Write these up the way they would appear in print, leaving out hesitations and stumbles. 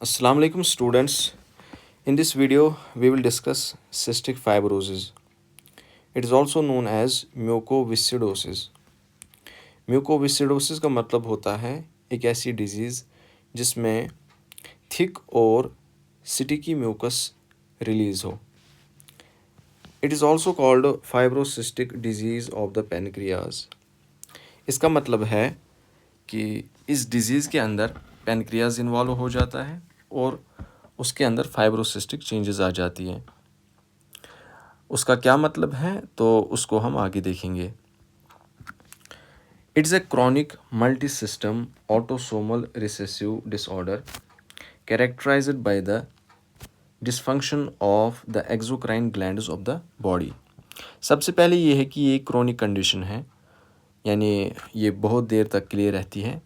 Assalamu alaikum students. In this video, we will discuss cystic fibrosis. It is also known as mucoviscidosis. म्यूकोविसिडोसिस का मतलब होता है एक ऐसी डिजीज़ जिसमें थिक और स्टिकी म्यूकस रिलीज हो. It is also called fibrocystic disease of the pancreas. इसका मतलब है कि इस डिज़ीज़ के अंदर पेनक्रियाज इन्वॉल्व हो जाता है और उसके अंदर फाइब्रोसिस्टिक चेंजेस आ जाती हैं. उसका क्या मतलब है तो उसको हम आगे देखेंगे. It's a chronic multi system autosomal recessive disorder characterised by the dysfunction of the exocrine glands of the body. सबसे पहले ये है कि ये क्रॉनिक कंडीशन है, यानी ये बहुत देर तक के लिए रहती है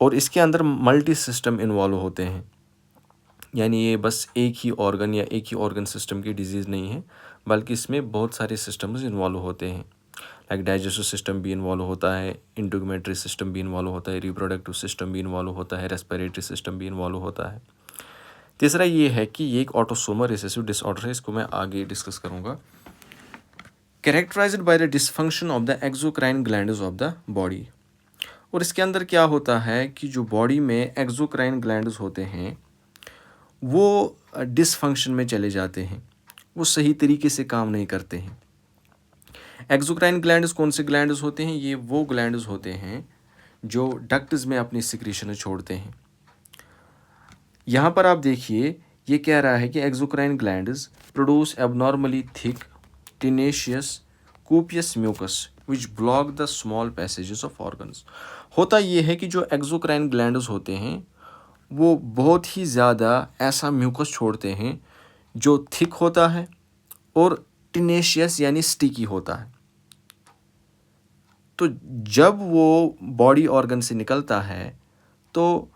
और इसके अंदर मल्टी सिस्टम इन्वॉल्व होते हैं. यानी ये बस एक ही ऑर्गन या एक ही ऑर्गन सिस्टम की डिजीज़ नहीं है, बल्कि इसमें बहुत सारे सिस्टम्स इन्वॉल्व होते हैं. लाइक डाइजेस्टिव सिस्टम भी इन्वॉल्व होता है, इंटीग्यूमेटरी सिस्टम भी इन्वॉल्व होता है, रिप्रोडक्टिव सिस्टम भी इन्वॉल्व होता है, रेस्पिरेटरी सिस्टम भी इन्वॉल्व होता है. तीसरा ये है कि ये एक ऑटोसोमल रिसेसिव डिसऑर्डर है, इसको मैं आगे डिस्कस करूँगा. Characterised by the dysfunction of the exocrine glands of the body. और इसके अंदर क्या होता है कि जो बॉडी में एक्सोक्राइन ग्लैंड्स होते हैं वो डिसफंक्शन में चले जाते हैं, वो सही तरीके से काम नहीं करते हैं. एक्सोक्राइन ग्लैंड्स कौन से ग्लैंड्स होते हैं? ये वो ग्लैंड्स होते हैं जो डक्ट्स में अपनी सिक्रीशन छोड़ते हैं. यहाँ पर आप देखिए, ये कह रहा है कि exocrine glands produce abnormally thick tenacious copious mucus which block the small passages of organs. होता ये है कि जो एक्सोक्राइन ग्लैंड्स होते हैं वो बहुत ही ज़्यादा ऐसा म्यूकस छोड़ते हैं जो थिक होता है और टिनेशियस यानी स्टिकी होता है. तो जब वो बॉडी ऑर्गन से निकलता है तो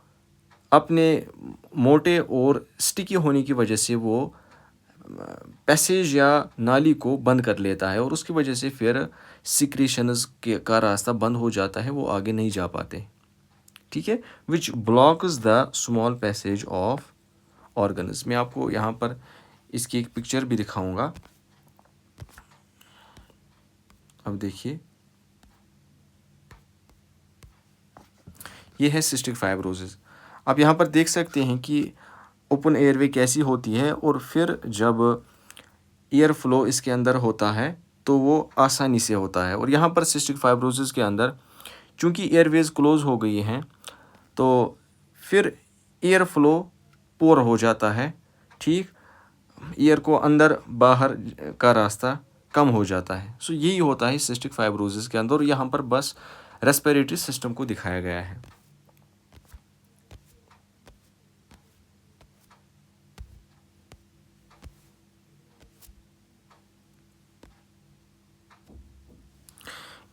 अपने मोटे और स्टिकी होने की वजह से वो पैसेज या नाली को बंद कर लेता है और उसकी वजह से फिर सिक्रीशंस का रास्ता बंद हो जाता है, वो आगे नहीं जा पाते. ठीक है, which blocks the small passage of organs. मैं आपको यहाँ पर इसकी एक पिक्चर भी दिखाऊंगा. अब देखिए, ये है सिस्टिक फाइब्रोसिस. आप यहाँ पर देख सकते हैं कि ओपन एयरवे कैसी होती है और फिर जब एयर फ्लो इसके अंदर होता है तो वो आसानी से होता है. और यहाँ पर सिस्टिक फाइब्रोसिस के अंदर चूँकि एयरवेज क्लोज हो गई हैं तो फिर एयर फ्लो पोर हो जाता है. ठीक, एयर को अंदर बाहर का रास्ता कम हो जाता है. सो यही होता है सिस्टिक फाइब्रोसिस के अंदर और यहाँ पर बस रेस्पिरेटरी सिस्टम को दिखाया गया है.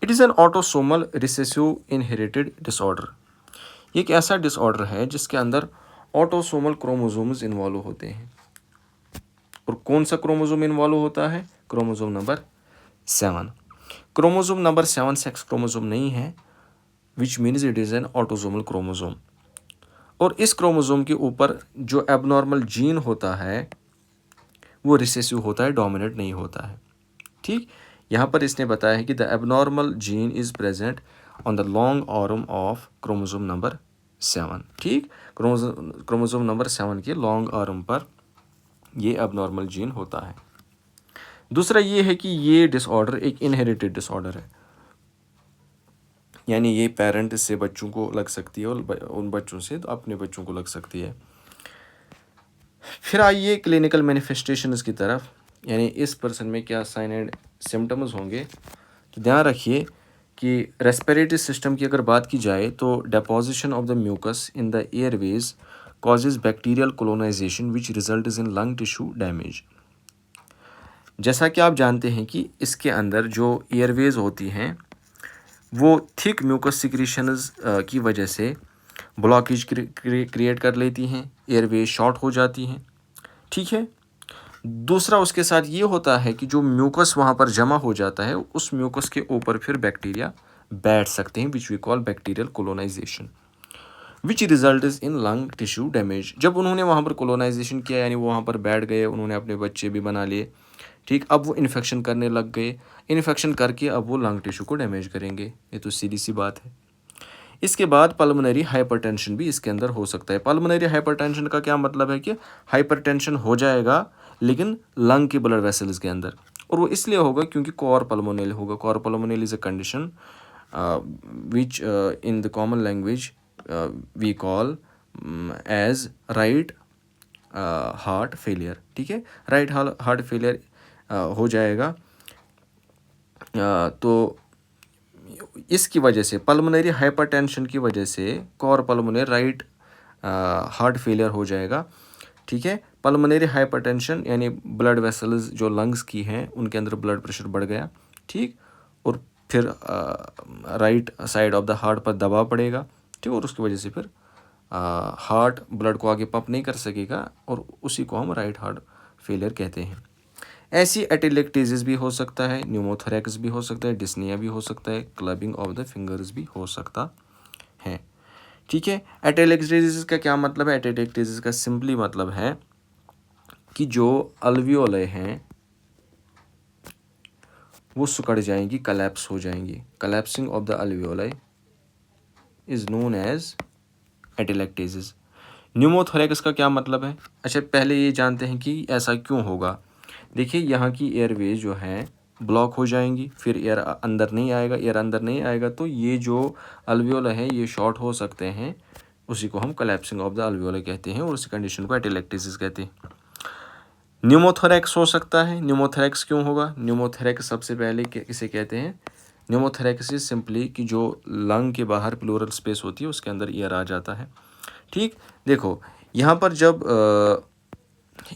It is an autosomal recessive inherited disorder. ये एक ऐसा डिसऑर्डर है जिसके अंदर ऑटोसोमल क्रोमोसोम्स इन्वॉल्व होते हैं. और कौन सा क्रोमोसोम इन्वॉल्व होता है? Chromosome number 7. Chromosome number 7 sex chromosome नहीं है, which means it is an autosomal chromosome. और इस क्रोमोसोम के ऊपर जो एबनॉर्मल जीन होता है वो रिसेसिव होता है, डोमिनेट नहीं होता है. ठीक, यहाँ पर इसने बताया है कि the abnormal gene is present on the long arm of chromosome number 7. ठीक, क्रोमोसोम नंबर 7 के लॉन्ग आर्म पर ये एबनॉर्मल जीन होता है. दूसरा ये है कि ये डिसऑर्डर एक इनहेरिटेड डिसऑर्डर है, यानी ये पेरेंट से बच्चों को लग सकती है और उन बच्चों से तो अपने बच्चों को लग सकती है. फिर आइए क्लिनिकल मैनिफेस्टेशंस की तरफ, यानी इस पर्सन में क्या साइन एंड सिम्टम्स होंगे. तो ध्यान रखिए कि रेस्पिरेटरी सिस्टम की अगर बात की जाए तो deposition of the mucus in the airways causes bacterial colonisation which result in lung tissue damage. जैसा कि आप जानते हैं कि इसके अंदर जो एयरवेज होती हैं वो थिक म्यूकस सिक्रीशंस की वजह से ब्लॉकेज क्रिएट कर लेती हैं, एयरवेज शॉर्ट हो जाती हैं. ठीक है, दूसरा उसके साथ ये होता है कि जो म्यूकस वहाँ पर जमा हो जाता है उस म्यूकस के ऊपर फिर बैक्टीरिया बैठ सकते हैं, which we call bacterial colonisation, which result is in lung tissue damage. जब उन्होंने वहाँ पर कोलोनाइजेशन किया, यानी वो वहाँ पर बैठ गए, उन्होंने अपने बच्चे भी बना लिए, ठीक, अब वो इन्फेक्शन करने लग गए, इन्फेक्शन करके अब वो लंग टिश्यू को डैमेज करेंगे, ये तो सीधी सी बात है। इसके बाद पल्मोनरी हाइपरटेंशन भी इसके अंदर हो सकता है। पल्मोनरी हाइपरटेंशन का क्या मतलब है कि हाइपरटेंशन हो जाएगा लेकिन लंग के ब्लड वेसल्स के अंदर, और वो इसलिए होगा क्योंकि कोर पल्मोनल होगा। Cor pulmonale is a condition which in the common language we call as right heart failure, ठीक है, राइट हार्ट फेलियर हो जाएगा। तो इसकी वजह से पल्मोनरी हाइपरटेंशन की वजह से core pulmonary right heart failure हो जाएगा, ठीक है। पल्मोनरी हाइपरटेंशन यानी ब्लड वेसल्स जो लंग्स की हैं उनके अंदर ब्लड प्रेशर बढ़ गया, ठीक, और फिर right side of the heart पर दबाव पड़ेगा, ठीक, और उसकी वजह से फिर हार्ट ब्लड को आगे पंप नहीं कर सकेगा, और उसी को हम राइट हार्ट फेलियर कहते हैं। ऐसी एटेलेक्टेसिस भी हो सकता है, न्यूमोथोरैक्स भी हो सकता है, डिस्निया भी हो सकता है, क्लबिंग ऑफ द फिंगर्स भी हो सकता है, ठीक है। एटेलेक्टेसिस का क्या मतलब है? एटेलेक्टेसिस का सिंपली मतलब है कि जो अल्वियोले हैं वो सिकुड़ जाएंगी, कलैप्स हो जाएंगी। Collapsing of the alveoli is known as atelectasis. Pneumothorax का क्या मतलब है? अच्छा, पहले ये जानते हैं कि ऐसा क्यों होगा। देखिए, यहाँ की एयरवेज जो है ब्लॉक हो जाएंगी, फिर एयर अंदर नहीं आएगा, एयर अंदर नहीं आएगा तो ये जो अल्वियोला है ये शॉर्ट हो सकते हैं, उसी को हम कलैप्सिंग ऑफ द अल्वियोला कहते हैं, और उसी कंडीशन को एटेलेक्टेसिस कहते हैं। न्यूमोथोरैक्स हो सकता है। न्यूमोथोरैक्स क्यों होगा? न्यूमोथोरैक्स सबसे पहले किसे कहते हैं? न्यूमोथोरैक्स इज सिंपली कि जो लंग के बाहर प्लूरल स्पेस होती है उसके अंदर एयर आ जाता है, ठीक। देखो, यहाँ पर जब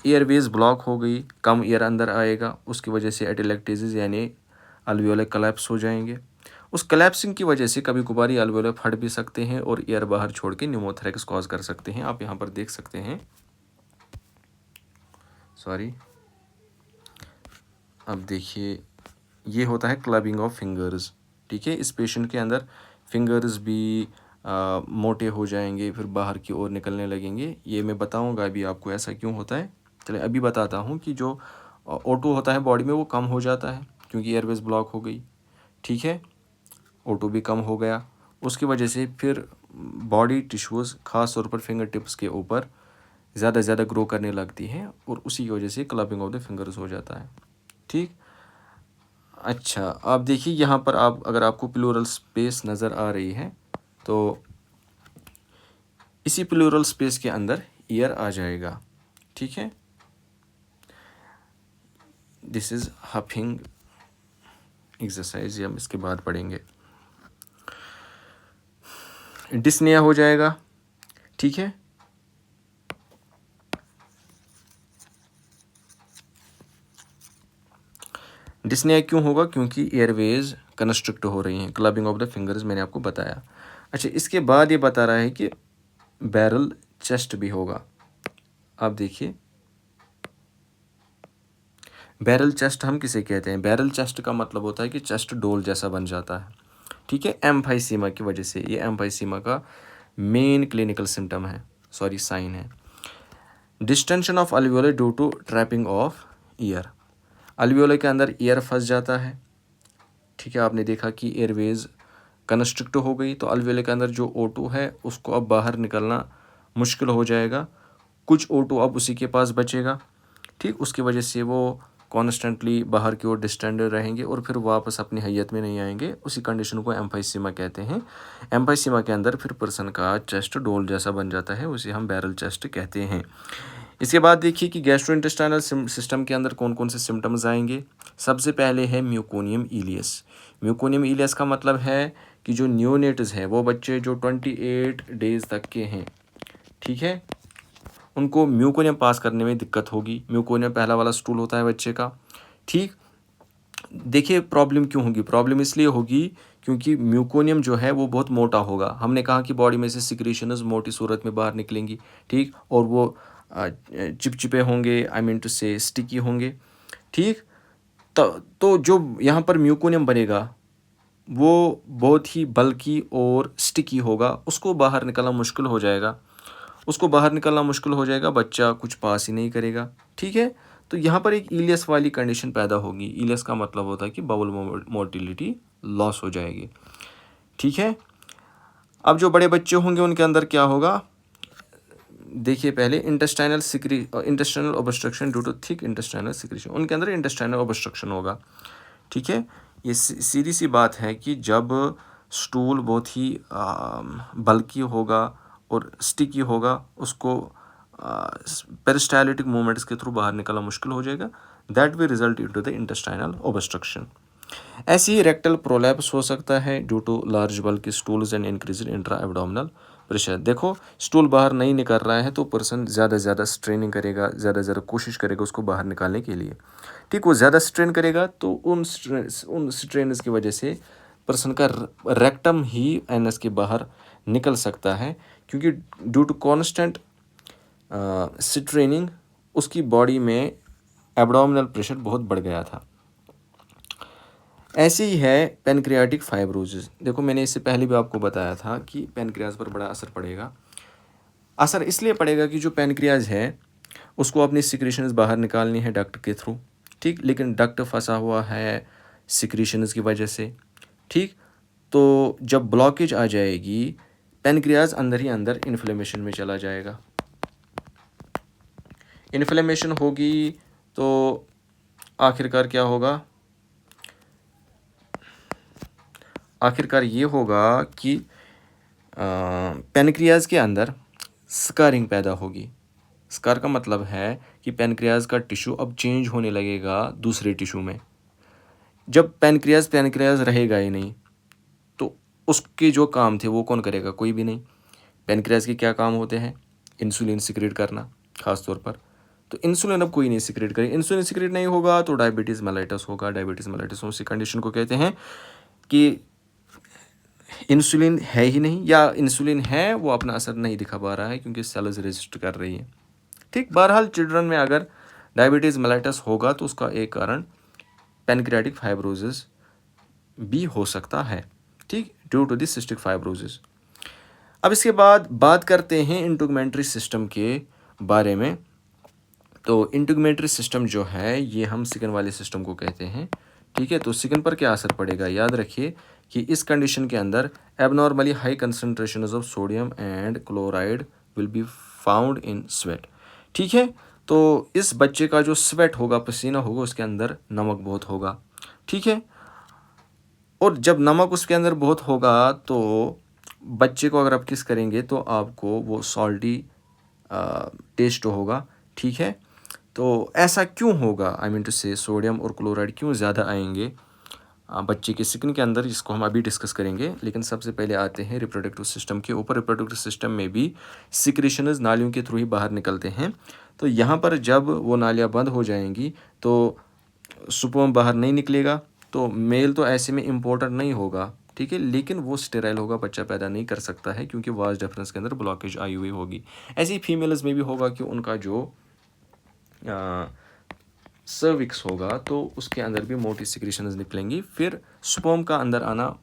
एयरवेज ब्लॉक हो गई, कम एयर अंदर आएगा, उसकी वजह से एटेलेक्टेसिस यानी अल्वियोले कलैप्स हो जाएंगे। उस कलैप्सिंग की वजह से कभी कभार अल्वियोले फट भी सकते हैं और एयर बाहर छोड़ के न्यूमोथोरैक्स कॉज कर सकते हैं। आप यहाँ पर देख सकते हैं, सॉरी, अब देखिए, ये होता है क्लबिंग ऑफ फिंगर्स, ठीक है। इस पेशेंट के अंदर फिंगर्स भी मोटे हो जाएंगे, फिर बाहर की ओर निकलने लगेंगे। ये मैं बताऊंगा अभी आपको ऐसा क्यों होता है। चलिए अभी बताता हूँ कि जो O2 होता है बॉडी में वो कम हो जाता है क्योंकि एयरवेज ब्लॉक हो गई, ठीक है। O2 भी कम हो गया, उसकी वजह से फिर बॉडी टिश्यूज़ खास तौर पर फिंगर टिप्स के ऊपर ज़्यादा ज़्यादा ग्रो करने लगती हैं, और उसी की वजह से क्लबिंग ऑफ द फिंगर्स हो जाता है, ठीक। अच्छा, आप देखिए यहाँ पर, आप अगर आपको प्लूरल स्पेस नज़र आ रही है तो इसी प्लूरल स्पेस के अंदर ईयर आ जाएगा, ठीक है। दिस इज हफिंग एक्सरसाइज, हम इसके बाद पढ़ेंगे। डिस्निया हो जाएगा, ठीक है। डिस्निया क्यों होगा? क्योंकि एयरवेज कंस्ट्रिक्ट हो रही हैं, क्लबिंग ऑफ द फिंगर्स मैंने आपको बताया। अच्छा, इसके बाद ये बता रहा है कि बैरल चेस्ट भी होगा। आप देखिए, बैरल चेस्ट हम किसे कहते हैं? बैरल चेस्ट का मतलब होता है कि चेस्ट डोल जैसा बन जाता है, ठीक है, एम्फाइसीमा की वजह से। ये एम्फाइसीमा का मेन क्लिनिकल सिम्टम है, सॉरी साइन है। Distension of alveoli due to trapping of air. Alveoli के अंदर ईयर फंस जाता है, ठीक है। आपने देखा कि एयरवेज कंस्ट्रिक्ट हो गई तो अल्वियोले के अंदर जो O2 है उसको अब बाहर निकलना मुश्किल हो जाएगा, कुछ O2 अब उसी के पास बचेगा, ठीक। उसकी वजह से वो कॉन्स्टेंटली बाहर की ओर डिस्टेंडेड रहेंगे और फिर वापस अपनी हैयत में नहीं आएंगे। उसी कंडीशन को एम्फाइसीमा कहते हैं। एम्फाइसीमा के अंदर फिर पर्सन का चेस्ट डोल जैसा बन जाता है, उसे हम बैरल चेस्ट कहते हैं। इसके बाद देखिए कि गैस्ट्रोइंटेस्टाइनल सिस्टम के अंदर कौन कौन से सिम्टम्स आएंगे। सबसे पहले है म्यूकोनियम इलियस। म्यूकोनियम इलियस का मतलब है कि जो न्यूनेट्स हैं, वो बच्चे जो 28 डेज तक के हैं, ठीक है, उनको म्यूकोनियम पास करने में दिक्कत होगी। म्यूकोनियम पहला वाला स्टूल होता है बच्चे का, ठीक। देखिए प्रॉब्लम क्यों होगी? प्रॉब्लम इसलिए होगी क्योंकि म्यूकोनियम जो है वो बहुत मोटा होगा। हमने कहा कि बॉडी में से सिक्रीशंस मोटी सूरत में बाहर निकलेंगी, ठीक, और वो चिपचिपे होंगे, आई मीन टू से स्टिकी होंगे, ठीक। तो जो यहाँ पर म्यूकोनियम बनेगा वो बहुत ही बल्कि और स्टिकी होगा, उसको बाहर निकालना मुश्किल हो जाएगा। बच्चा कुछ पास ही नहीं करेगा, ठीक है। तो यहाँ पर एक इलियस वाली कंडीशन पैदा होगी। इलियस का मतलब होता है कि बाउल मोटिलिटी लॉस हो जाएगी, ठीक है। अब जो बड़े बच्चे होंगे उनके अंदर क्या होगा, देखिए पहले intestinal obstruction due to thick intestinal secretion, उनके अंदर इंटेस्टाइनल ऑब्स्ट्रक्शन होगा, ठीक है। ये सीधी सी बात है कि जब स्टूल बहुत ही बल्की होगा और स्टिकी होगा, उसको पेरिस्टाइलिटिक मूवमेंट्स के थ्रू बाहर निकालना मुश्किल हो जाएगा। That will result into the intestinal obstruction. ऐसे ही रेक्टल प्रोलैप्स हो सकता है due to large bulk stools and increase intra abdominal pressure. देखो स्टूल बाहर नहीं निकल रहा है तो पर्सन ज़्यादा से ज़्यादा स्ट्रेनिंग करेगा, ज़्यादा से ज़्यादा कोशिश करेगा उसको बाहर निकालने के लिए, ठीक। वो ज़्यादा स्ट्रेन करेगा तो उन स्ट्रेन की वजह से पर्सन का रेक्टम ही एनस के बाहर निकल सकता है, क्योंकि ड्यू टू कॉन्स्टेंट स्ट्रेनिंग उसकी बॉडी में एब्डोमिनल प्रेशर बहुत बढ़ गया था। ऐसे ही है पैनक्रियाटिक फाइब्रोसिस। देखो मैंने इससे पहले भी आपको बताया था कि पैनक्रियाज पर बड़ा असर पड़ेगा। असर इसलिए पड़ेगा कि जो पैनक्रियाज है उसको अपनी सिक्रीशंस बाहर निकालनी है डक्ट के थ्रू, ठीक, लेकिन डक्ट फंसा हुआ है सिक्रीशंस की वजह से, ठीक। तो जब ब्लॉकेज आ जाएगी पैनक्रियाज अंदर ही अंदर इन्फ्लेमेशन में चला जाएगा। इन्फ्लेमेशन होगी तो आखिरकार क्या होगा, आखिरकार ये होगा कि पैनक्रियाज के अंदर स्कारिंग पैदा होगी। स्कार का मतलब है कि पैनक्रियाज का टिश्यू अब चेंज होने लगेगा दूसरे टिश्यू में। जब पैनक्रियाज रहेगा ही नहीं तो उसके जो काम थे वो कौन करेगा, कोई भी नहीं। पैनक्रियाज के क्या काम होते हैं, इंसुलिन सिक्रेट करना खास तौर पर, तो इंसुलिन अब कोई नहीं सिक्रेट करे। इंसुलिन सिक्रेट नहीं होगा तो डायबिटीज़ मेलाइटस होगा। डायबिटीज़ मेलाइटस उसी कंडीशन को कहते हैं कि इंसुलिन है ही नहीं, या इंसुलिन है वो अपना असर नहीं दिखा पा रहा है क्योंकि सेल्स रेजिस्ट कर रही है, ठीक। बहरहाल चिल्ड्रन में अगर डायबिटीज़ मेलाइटस होगा तो उसका एक कारण पैनक्रियाटिक फाइब्रोसिस भी हो सकता है, ठीक, due to this cystic fibrosis. अब इसके बाद बात करते हैं इंटीग्यूमेंट्री सिस्टम के बारे में। तो इंटीग्यूमेंट्री सिस्टम जो है ये हम सिकन वाले सिस्टम को कहते हैं, ठीक है। तो सिकन पर क्या असर पड़ेगा, याद रखिए कि इस कंडीशन के अंदर abnormally high concentration of sodium and chloride will be found in sweat, ठीक है। तो इस बच्चे का जो स्वेट होगा, पसीना होगा, उसके अंदर नमक बहुत होगा, ठीक है। और जब नमक उसके अंदर बहुत होगा तो बच्चे को अगर आप किस करेंगे तो आपको वो सॉल्टी टेस्ट होगा, ठीक है। तो ऐसा क्यों होगा, आई मीन टू से सोडियम और क्लोराइड क्यों ज़्यादा आएंगे बच्चे के स्किन के अंदर, जिसको हम अभी डिस्कस करेंगे। लेकिन सबसे पहले आते हैं रिप्रोडक्टिव सिस्टम के ऊपर। रिप्रोडक्टिव सिस्टम में भी सिक्रेशंस नालियों के थ्रू ही बाहर निकलते हैं। तो यहाँ पर जब वो नालियाँ बंद हो जाएंगी तो स्पर्म बाहर नहीं निकलेगा, तो मेल तो ऐसे में इम्पोर्टेंट नहीं होगा, ठीक है, लेकिन वो स्टेराइल होगा, बच्चा पैदा नहीं कर सकता है क्योंकि वाज डिफरेंस के अंदर ब्लॉकेज आई हुई होगी। ऐसे ही फीमेल्स में भी होगा कि उनका जो सर्विक्स होगा तो उसके अंदर भी मोटी सिक्रेशंस निकलेंगी, फिर स्पर्म का अंदर आना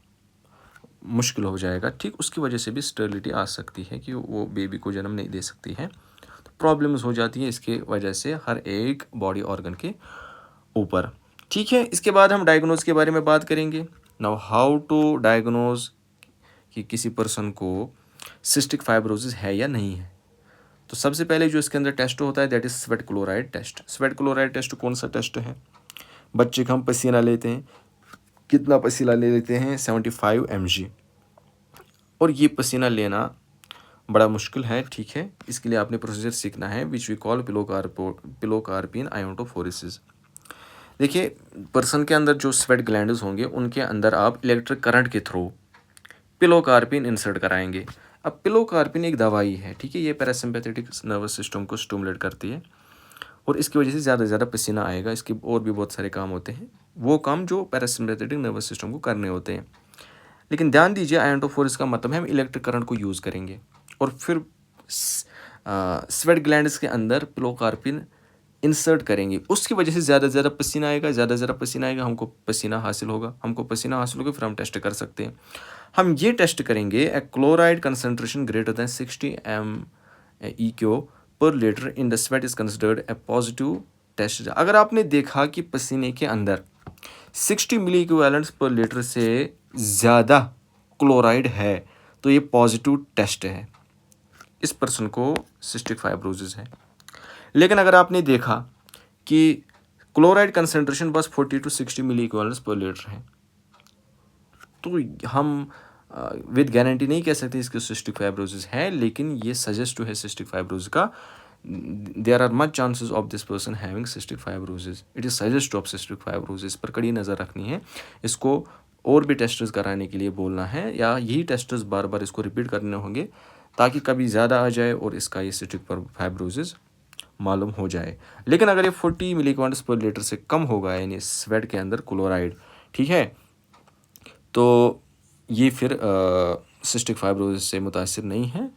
मुश्किल हो जाएगा, ठीक। उसकी वजह से भी स्टेरिलिटी आ सकती है कि वो बेबी को जन्म नहीं दे सकती है। तो प्रॉब्लम्स हो जाती है इसके वजह से हर एक बॉडी ऑर्गन के ऊपर, ठीक है। इसके बाद हम डायग्नोज के बारे में बात करेंगे। नाउ हाउ टू डायग्नोज कि किसी पर्सन को सिस्टिक फाइब्रोसिस है या नहीं है। तो सबसे पहले जो इसके अंदर टेस्ट होता है that is sweat chloride test. Sweat chloride test कौन सा टेस्ट है, बच्चे का हम पसीना लेते हैं, कितना पसीना ले लेते हैं, 75 mg, और ये पसीना लेना बड़ा मुश्किल है, ठीक है। इसके लिए आपने प्रोसीजर सीखना है विच वी कॉल पिलोकार्पिन आयोनटोफोरेसिस। देखिए पर्सन के अंदर जो स्वेट ग्लैंड्स होंगे उनके अंदर आप इलेक्ट्रिक करंट के थ्रू पिलोकार्पिन इंसर्ट कराएंगे। अब पिलोकार्पिन एक दवाई है, ठीक है, ये पैरासिम्पैथेटिक नर्वस सिस्टम को स्टिमुलेट करती है और इसकी वजह से ज़्यादा से ज़्यादा पसीना आएगा। इसके और भी बहुत सारे काम होते हैं, वो काम जो पैरासिम्पैथेटिक नर्वस सिस्टम को करने होते हैं। लेकिन ध्यान दीजिए आयोनटोफोरेसिस का मतलब है हम इलेक्ट्रिक करंट को यूज़ करेंगे और फिर स्वेट ग्लैंड्स के अंदर पिलोकार्पिन इंसर्ट करेंगे, उसकी वजह से ज़्यादा से ज़्यादा पसीना आएगा, ज़्यादा से ज़्यादा पसीना आएगा, हमको पसीना हासिल होगा, फिर हम टेस्ट कर सकते हैं। हम ये टेस्ट करेंगे a chloride concentration greater than 60 mEq per litre in the sweat is considered a positive test. अगर आपने देखा कि पसीने के अंदर 60 मिली इक्विवेलेंट्स पर लीटर से ज़्यादा क्लोराइड है तो ये पॉजिटिव टेस्ट है, इस पर्सन को सिस्टिक फाइब्रोसिस है। लेकिन अगर आपने देखा कि क्लोराइड कंसनट्रेशन बस 40 to 60 मिली इक्विवेलेंट्स पर लीटर है, तो हम विद गारंटी नहीं कह सकते इसकी सिस्टिक फाइब्रोसिस है, लेकिन ये सजेस्ट है सिस्टिक फाइब्रोसिस का। There are much chances of this person having cystic fibrosis, it is suggest of cystic fibrosis. पर कड़ी नज़र रखनी है, इसको और भी टेस्ट्स कराने के लिए बोलना है, या यही टेस्ट्स बार बार इसको रिपीट करने होंगे ताकि कभी ज़्यादा आ जाए और इसका ये सिस्टिक फाइब्रोसिस मालूम हो जाए। लेकिन अगर ये 40 मिलीक्वांट्स पर लीटर से कम होगा यानी स्वेट के अंदर क्लोराइड, ठीक है, तो ये फिर सिस्टिक फाइब्रोसिस से मुतासिर नहीं है,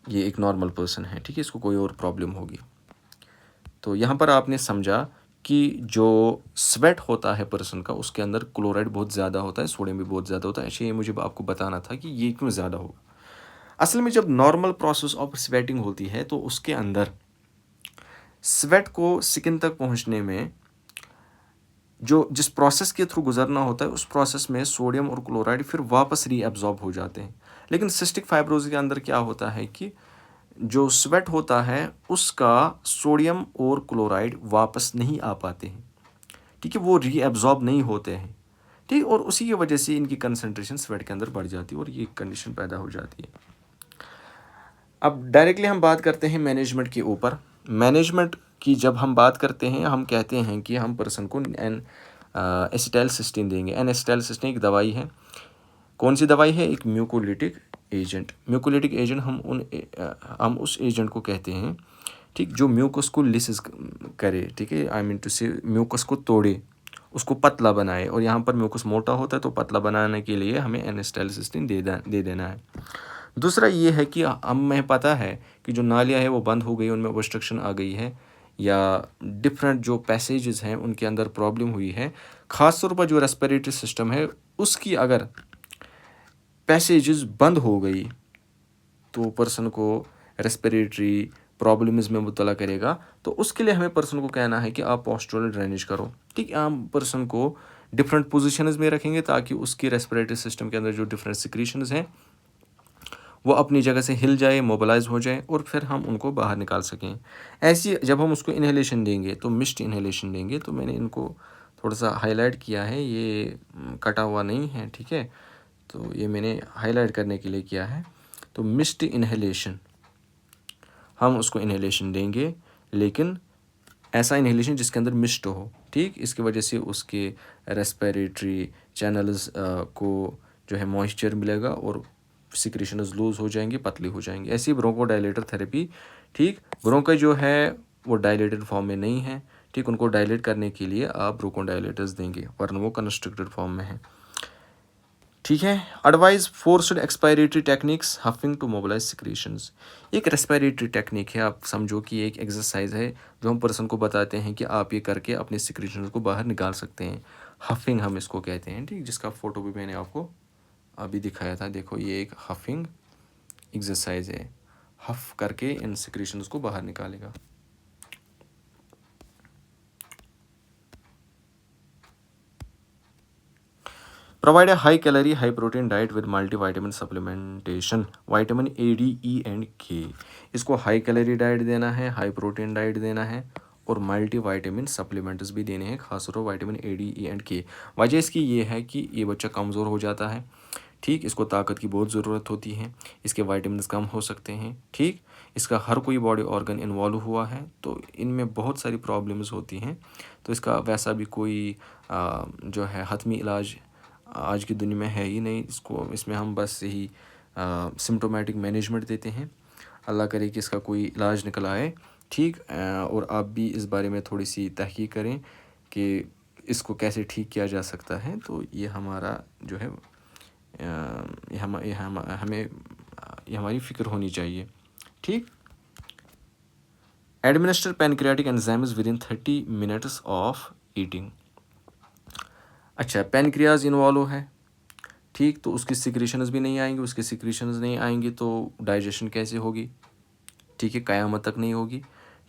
ये एक नॉर्मल पर्सन है, ठीक है, इसको कोई और प्रॉब्लम होगी। तो यहाँ पर आपने समझा कि जो स्वेट होता है पर्सन का उसके अंदर क्लोराइड बहुत ज़्यादा होता है, सोडियम भी बहुत ज़्यादा होता है। ऐसे ये मुझे आपको बताना था कि ये क्यों ज़्यादा होगा। असल में जब नॉर्मल प्रोसेस ऑफ स्वेटिंग होती है तो उसके अंदर स्वेट को स्किन तक पहुँचने में जो जिस प्रोसेस के थ्रू गुजरना होता है उस प्रोसेस में सोडियम और क्लोराइड फिर वापस रीअब्जॉर्ब हो जाते हैं। लेकिन सिस्टिक फाइब्रोसिस के अंदर क्या होता है कि जो स्वेट होता है उसका सोडियम और क्लोराइड वापस नहीं आ पाते हैं, ठीक है, वो रीअब्जॉर्ब नहीं होते हैं, ठीक, और उसी की वजह से इनकी कंसनट्रेशन स्वेट के अंदर बढ़ जाती है और ये कंडीशन पैदा हो जाती है। अब डायरेक्टली हम बात करते हैं मैनेजमेंट के ऊपर। मैनेजमेंट की जब हम बात करते हैं, हम कहते हैं कि हम पर्सन को एसिटाइलसिस्टीन देंगे। एसिटाइलसिस्टीन एक दवाई है। कौन सी दवाई है? एक म्यूकोलिटिक एजेंट। म्यूकोलिटिक एजेंट हम उस एजेंट को कहते हैं, ठीक, जो म्यूकस को लिसिस करे, ठीक है, आई मीन टू से म्यूकस को तोड़े, उसको पतला बनाए। और यहाँ पर म्यूकस मोटा होता है तो पतला बनाने के लिए हमें एसिटाइलसिस्टीन दे देना है। दूसरा ये है कि हमें पता है कि जो नालियाँ हैं वो बंद हो गई, उनमें ऑब्स्ट्रक्शन आ गई है, या डिफरेंट जो पैसेजेस हैं उनके अंदर प्रॉब्लम हुई है। ख़ासतौर पर जो रेस्पिरेटरी सिस्टम है उसकी अगर पैसेजेस बंद हो गई तो पर्सन को रेस्पिरेटरी प्रॉब्लम्स में मुब्तला करेगा। तो उसके लिए हमें पर्सन को कहना है कि आप पोस्टुरल ड्रेनेज करो, ठीक। हम पर्सन को डिफरेंट पोजीशंस में रखेंगे ताकि उसकी रेस्पिरेटरी सिस्टम के अंदर जो डिफरेंट सिक्रीशंस हैं वो अपनी जगह से हिल जाए, मोबिलाइज हो जाए और फिर हम उनको बाहर निकाल सकें। ऐसी जब हम उसको इन्हेलेशन देंगे तो मिस्ट इन्हेलेशन देंगे, तो मैंने इनको थोड़ा सा हाईलाइट किया है, ये कटा हुआ नहीं है, ठीक है, तो ये मैंने हाईलाइट करने के लिए किया है। तो मिस्ट इन्हेलेशन, हम उसको इन्हेलेशन देंगे, लेकिन ऐसा इन्हेलेशन जिसके अंदर मिस्ट हो, ठीक, इसकी वजह से उसके रेस्पिरेटरी चैनल्स को जो है मॉइस्चर मिलेगा और सिक्रेशंस लूज हो जाएंगे, पतली हो जाएंगे। ऐसी ब्रोंकोडायलेटर थेरेपी, ठीक, ब्रोंको जो है वो डायलेटेड फॉर्म में नहीं है, ठीक, उनको डायलेट करने के लिए आप ब्रोंकोडायलेटर्स देंगे, वरना वो कंस्ट्रिक्टेड फॉर्म में है, ठीक है। Advise forced expiratory techniques huffing to mobilize secretions. एक रेस्पिरेटरी टेक्निक है, आप समझो कि एक एक्सरसाइज है जो हम पर्सन को बताते हैं कि आप ये करके अपने सिक्रेशंस को बाहर निकाल सकते हैं। हफिंग हम इसको कहते हैं, ठीक, जिसका फोटो भी मैंने आपको अभी दिखाया था। देखो ये एक हफिंग एक्सरसाइज है, हफ करके इन सिक्रेशंस को बाहर निकालेगा। Provide a high calorie, high protein diet with multivitamin supplementation, vitamin A, D, E and K। इसको हाई कैलोरी डाइट देना है, हाई प्रोटीन डाइट देना है और मल्टीविटामिन सप्लीमेंट्स भी देने हैं, खासतौर पर vitamin A, D, E and K। वजह इसकी ये है कि ये बच्चा कमज़ोर हो जाता है, ठीक, इसको ताकत की बहुत ज़रूरत होती है, इसके विटामिन कम हो सकते हैं, ठीक, इसका हर कोई बॉडी ऑर्गन इन्वॉल्व हुआ है तो इनमें बहुत सारी प्रॉब्लम्स होती हैं। तो इसका वैसा भी कोई जो है हतमी इलाज आज की दुनिया में है ही नहीं। इसमें हम बस यही सिम्टोमेटिक मैनेजमेंट देते हैं। अल्लाह करे कि इसका कोई इलाज निकल आए, ठीक, और आप भी इस बारे में थोड़ी सी तहकीक करें कि इसको कैसे ठीक किया जा सकता है। तो ये हमारा जो है हमें ये हमारी फ़िक्र होनी चाहिए, ठीक। Administer pancreatic enzymes with in 30 minutes of eating. अच्छा, पैनक्रियाज इन्वॉल्व है, ठीक, तो उसकी सिक्रीशंस भी नहीं आएंगी, उसकी सिक्रीशंस नहीं आएंगी तो डाइजेशन कैसे होगी, ठीक है, क़यामत तक नहीं होगी,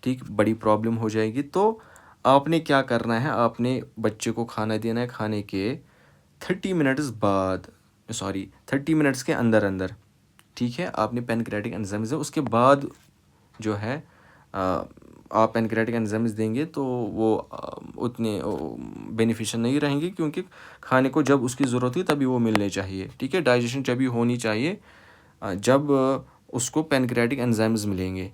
ठीक, बड़ी प्रॉब्लम हो जाएगी। तो आपने क्या करना है, आपने बच्चे को खाना देना है, खाने के 30 मिनट्स बाद, सॉरी 30 मिनट्स के अंदर अंदर, ठीक है, आपने पैनक्रियाटिक एंजाइम्स है उसके बाद जो है आप पैनक्रियाटिक एंजाइम्स देंगे तो वो उतने बेनिफिशियल नहीं रहेंगे, क्योंकि खाने को जब उसकी ज़रूरत है तभी वो मिलने चाहिए, ठीक है, डाइजेशन जब भी होनी चाहिए जब उसको पैनक्रियाटिक एंजाइम्स मिलेंगे,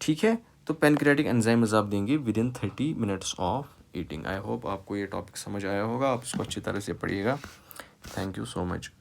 ठीक है। तो पैनक्रियाटिक एंजाइम्स आप देंगे with in 30 minutes of eating. I hope आपको ये टॉपिक समझ आया होगा, आप इसको अच्छी तरह से पढ़िएगा। Thank you so much.